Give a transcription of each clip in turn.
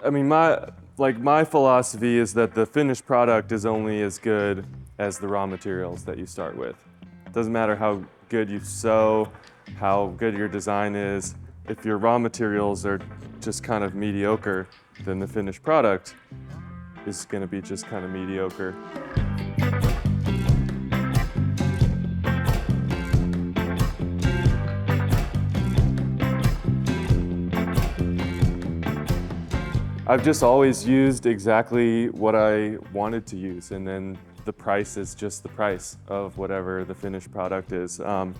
I mean, my philosophy is that the finished product is only as good as the raw materials that you start with. It doesn't matter how good you sew, how good your design is. If your raw materials are just kind of mediocre, then the finished product is going to be just kind of mediocre. I've just always used exactly what I wanted to use, and then the price is just the price of whatever the finished product is. So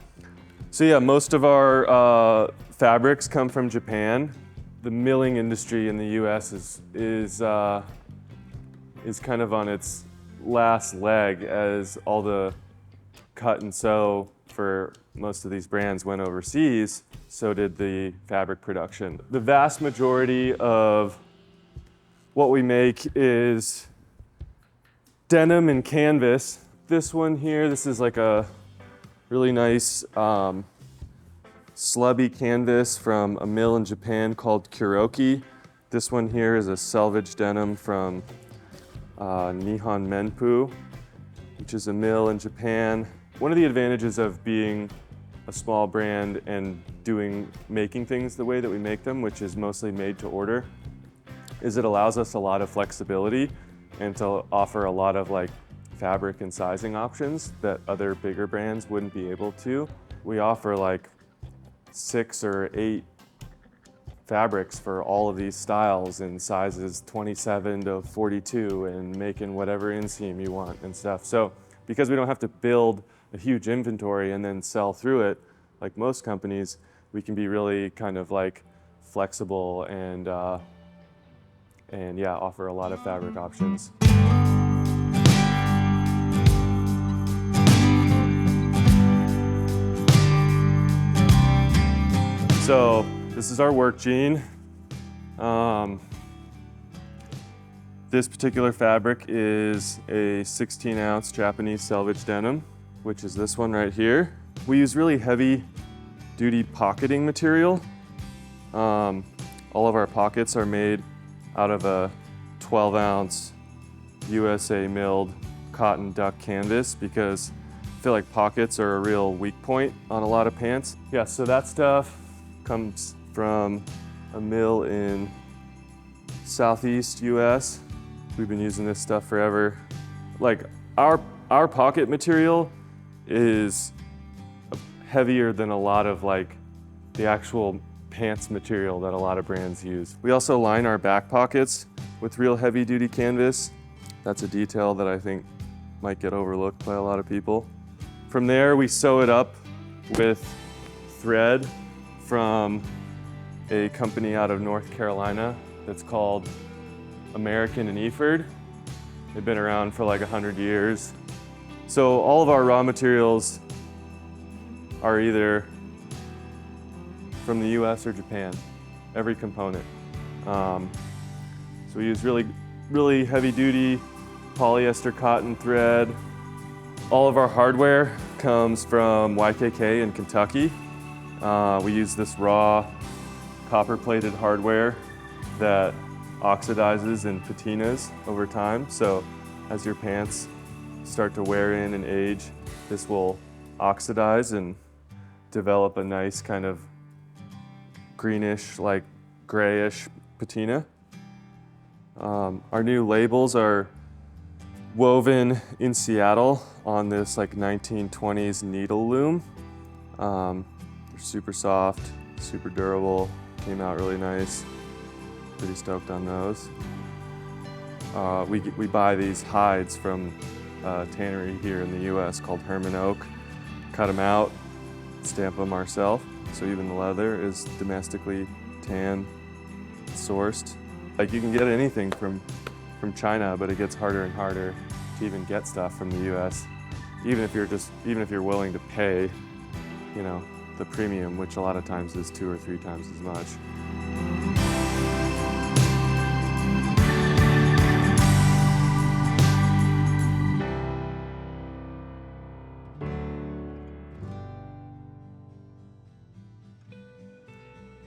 yeah, most of our fabrics come from Japan. The milling industry in the U.S. is kind of on its last leg, as all the cut and sew for most of these brands went overseas. So did the fabric production. The vast majority of what we make is denim and canvas. This one here, this is like a really nice slubby canvas from a mill in Japan called Kuroki. This one here is a selvage denim from Nihon Menpu, which is a mill in Japan. One of the advantages of being a small brand and making things the way that we make them, which is mostly made to order, is it allows us a lot of flexibility and to offer a lot of like fabric and sizing options that other bigger brands wouldn't be able to. We offer like 6 or 8 fabrics for all of these styles in sizes 27 to 42 and making whatever inseam you want and stuff. So because we don't have to build a huge inventory and then sell through it like most companies, we can be really kind of like flexible and yeah, offer a lot of fabric options. So this is our work jean. This particular fabric is a 16-ounce Japanese selvage denim, which is this one right here. We use really heavy duty pocketing material. All of our pockets are made out of a 12-ounce USA milled cotton duck canvas because I feel like pockets are a real weak point on a lot of pants. Yeah, so that stuff comes from a mill in Southeast US. We've been using this stuff forever. Like our pocket material is heavier than a lot of like the actual pants material that a lot of brands use. We also line our back pockets with real heavy duty canvas. That's a detail that I think might get overlooked by a lot of people. From there, we sew it up with thread from a company out of North Carolina that's called American and Eford. They've been around for like 100 years. So all of our raw materials are either from the US or Japan, every component. So we use really heavy duty polyester cotton thread. All of our hardware comes from YKK in Kentucky. We use this raw copper plated hardware that oxidizes and patinas over time. So as your pants start to wear in and age, this will oxidize and develop a nice kind of greenish, like grayish patina. Our new labels are woven in Seattle on this like 1920s needle loom. They're super soft, super durable, came out really nice. Pretty stoked on those. We buy these hides from a tannery here in the US called Herman Oak, cut them out, stamp them ourselves. So even the leather is domestically tan sourced. Like you can get anything from China, but it gets harder and harder to even get stuff from the US. Even if you're willing to pay, you know, the premium, which a lot of times is 2 or 3 times as much.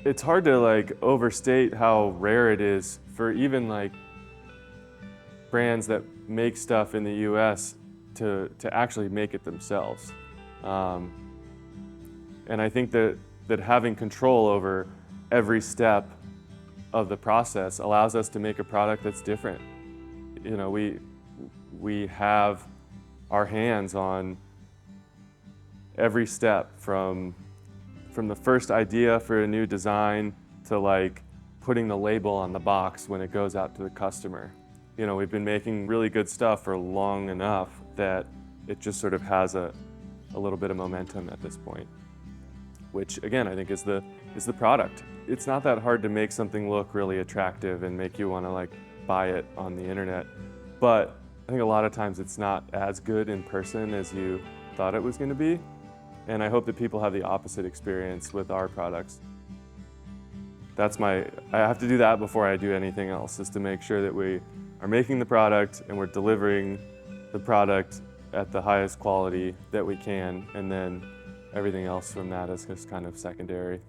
It's hard to like overstate how rare it is for even like brands that make stuff in the US to actually make it themselves. And I think that having control over every step of the process allows us to make a product that's different. You know, we have our hands on every step from the first idea for a new design to like putting the label on the box when it goes out to the customer. You know, we've been making really good stuff for long enough that it just sort of has a little bit of momentum at this point, which again, I think is the product. It's not that hard to make something look really attractive and make you want to like buy it on the internet, but I think a lot of times it's not as good in person as you thought it was going to be. And I hope that people have the opposite experience with our products. I have to do that before I do anything else, is to make sure that we are making the product and we're delivering the product at the highest quality that we can, and then everything else from that is just kind of secondary.